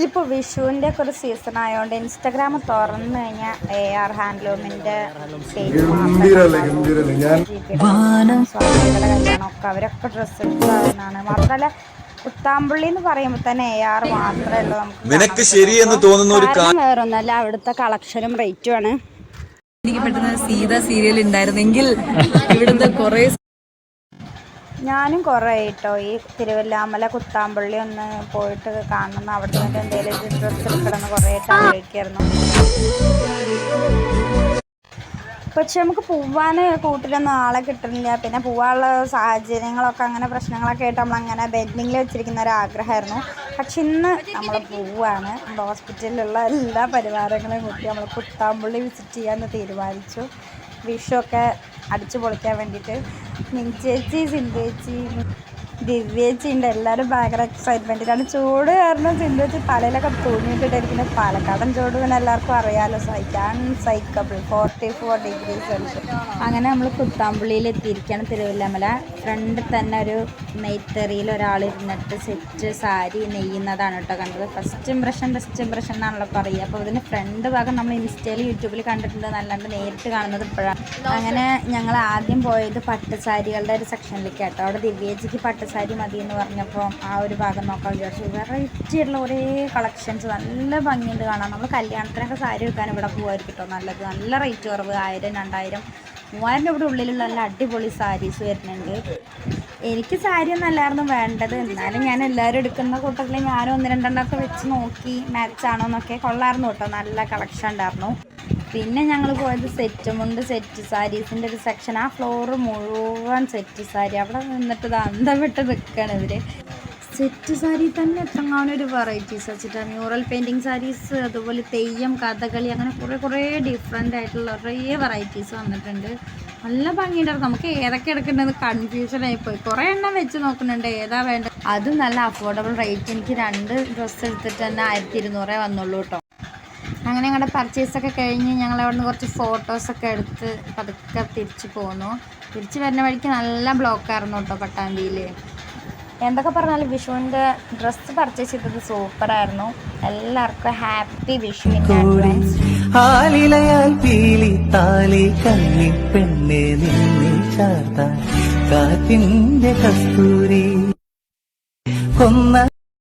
ഇപ്പോൾ വിഷുവിൻ്റെ ഒക്കെ ഒരു സീസൺ ആയതുകൊണ്ട് ഇൻസ്റ്റാഗ്രാം തുറന്നു കഴിഞ്ഞാൽ AR ഹാൻഡ്ലൂമിൻ്റെ പേജ് സ്വാമികളുടെ കല്യാണമൊക്കെ അവരൊക്കെ ഡ്രസ്സ് എടുത്തതാണ്. മാത്രമല്ല കുത്താമ്പള്ളി എന്ന് പറയുമ്പോൾ തന്നെ AR മാത്രമേ ഉള്ളൂ നമുക്ക് ശരിയെന്ന് തോന്നുന്ന ഒരു വേറൊന്നല്ല, അവിടുത്തെ കളക്ഷനും റേറ്റും ആണ്. എനിക്ക് പെട്ടെന്ന് സീത സീരിയൽ ഉണ്ടായിരുന്നെങ്കിൽ ഇവിടുത്തെ കുറേ ഞാനും കുറേ കേട്ടോ ഈ തിരുവല്ലാമല കുത്താമ്പള്ളി ഒന്ന് പോയിട്ട് കാണണം, അവിടെ നിന്ന് എന്തെങ്കിലും ഡ്രസ്സ് എടുക്കണമെന്ന് കുറേ ആലോചിക്കായിരുന്നു. പക്ഷെ നമുക്ക് പോവാൻ കൂട്ടിലൊന്നും ആളെ കിട്ടുന്നില്ല. പിന്നെ പോവാനുള്ള സാഹചര്യങ്ങളൊക്കെ അങ്ങനെ പ്രശ്നങ്ങളൊക്കെ ആയിട്ട് നമ്മളങ്ങനെ ബെൻഡിങ്ങിൽ വെച്ചിരിക്കുന്ന ഒരാഗ്രഹമായിരുന്നു. പക്ഷെ ഇന്ന് നമ്മൾ പോവുകയാണ്. നമ്മുടെ ഹോസ്പിറ്റലിലുള്ള എല്ലാ പരിവാരങ്ങളെയും കൂട്ടി നമ്മൾ കുത്താമ്പള്ളി വിസിറ്റ് ചെയ്യാമെന്ന് തീരുമാനിച്ചു. വിഷുവൊക്കെ അടിച്ചു പൊളിക്കാൻ വേണ്ടിയിട്ട് മിനിച്ചേച്ചി, സിന്ധേച്ചി, ദിവ്യേച്ചി ഉണ്ട്. എല്ലാവരും ഭയങ്കര എക്സൈറ്റ്മെൻറ്റിലാണ്. ചൂട് കാരണം സിന്ധേച്ചി തലയിലൊക്കെ തൂങ്ങിയിട്ടിട്ടിരിക്കുന്നത്. പാലക്കാടൻ ചൂട് പിന്നെ എല്ലാവർക്കും അറിയാമല്ലോ, അൺസൈക്കബിൾ 44 ഡിഗ്രി സെൽഷ്യസ്. അങ്ങനെ നമ്മൾ കുത്താമ്പള്ളിയിൽ എത്തിയിരിക്കുകയാണ്. തിരുവല്ലാമല ഫ്രണ്ടിൽ തന്നെ ഒരു നെയ്ത്തെറിയിൽ ഒരാളിരുന്നിട്ട് സെറ്റ് സാരി നെയ്യുന്നതാണ് കേട്ടോ കണ്ടത്. ബെസ്റ്റ് ഇംപ്രഷൻ എന്നാണല്ലോ പറയുക. അപ്പോൾ ഇതിൻ്റെ ഫ്രണ്ട് ഭാഗം നമ്മൾ ഇൻസ്റ്റയിൽ യൂട്യൂബിൽ കണ്ടിട്ടുണ്ട്, നല്ലാണ്ട് നേരിട്ട് കാണുന്നത് ഇപ്പോഴാണ്. അങ്ങനെ ഞങ്ങൾ ആദ്യം പോയത് പട്ടുസാരികളുടെ ഒരു സെക്ഷനിലേക്ക് കേട്ടോ. അവിടെ ദിവ്യേച്ചിക്ക് പട്ടുസാരി മതി എന്ന് പറഞ്ഞപ്പോൾ ആ ഒരു ഭാഗം നോക്കാൻ വിചാരിച്ചു. വെറൈറ്റി ആയിട്ടുള്ള ഒരേ കളക്ഷൻസ് നല്ല ഭംഗിയുണ്ട് കാണാൻ. നമ്മൾ കല്യാണത്തിനൊക്കെ സാരി എടുക്കാൻ ഇവിടെ പോകുമായിരിക്കും കേട്ടോ നല്ലത്. നല്ല റേറ്റ് കുറവ്, 1000, 2000, 3000 ഇവിടെ ഉള്ളിലുള്ള നല്ല അടിപൊളി സാരീസ് വരുന്നുണ്ട്. എനിക്ക് സാരി ഒന്നും അല്ലായിരുന്നു വേണ്ടത്, എന്നാലും ഞാൻ എല്ലാവരും എടുക്കുന്ന കൂട്ടത്തിൽ ഞാനും 1-2 വെച്ച് നോക്കി മാച്ചാണോ എന്നൊക്കെ. കൊള്ളായിരുന്നു കേട്ടോ, നല്ല കളക്ഷൻ ഉണ്ടായിരുന്നു. പിന്നെ ഞങ്ങൾ പോയത് സെറ്റുമുണ്ട്, സെറ്റ് സാരീസിൻ്റെ ഒരു സെക്ഷൻ. ആ ഫ്ലോറ് മുഴുവൻ സെറ്റ് സാരി. അവിടെ നിന്നിട്ട് ഇത് അന്തം വിട്ട് നിൽക്കുകയാണ് ഇവർ. സെറ്റ് സാരി തന്നെ എത്രങ്ങാനും ഒരു വെറൈറ്റീസ് വെച്ചിട്ടാണ്. മ്യൂറൽ പെയിൻറ്റിങ് സാരീസ്, അതുപോലെ തെയ്യം, കഥകളി, അങ്ങനെ കുറേ ഡിഫറെൻ്റ് ആയിട്ടുള്ള കുറേ വെറൈറ്റീസ് വന്നിട്ടുണ്ട്. നല്ല ഭംഗിയുണ്ടായിരുന്നു. നമുക്ക് ഏതൊക്കെ എടുക്കേണ്ടത് കൺഫ്യൂഷനായിപ്പോയി. കുറേ എണ്ണം വെച്ച് നോക്കുന്നുണ്ട് ഏതാ വേണ്ടത്. അതും നല്ല അഫോർഡബിൾ റേറ്റ്. എനിക്ക് 2 ഡ്രസ്സ് എടുത്തിട്ട് തന്നെ 1200 വന്നുള്ളൂ കേട്ടോ. അങ്ങനെ ഞങ്ങളുടെ പർച്ചേസൊക്കെ കഴിഞ്ഞ് ഞങ്ങൾ അവിടെ നിന്ന് കുറച്ച് ഫോട്ടോസൊക്കെ എടുത്ത് പതുക്കെ തിരിച്ച് പോന്നു. തിരിച്ച് വരുന്ന വഴിക്ക് നല്ല ബ്ലോക്കായിരുന്നു കേട്ടോ പട്ടാമ്പിയിൽ. എന്തൊക്കെ പറഞ്ഞാലും വിഷുവിൻ്റെ ഡ്രസ്സ് പർച്ചേസ് ചെയ്തത് സൂപ്പറായിരുന്നു. എല്ലാവർക്കും ഹാപ്പി വിഷു ഇൻ അഡ്വാൻസ്.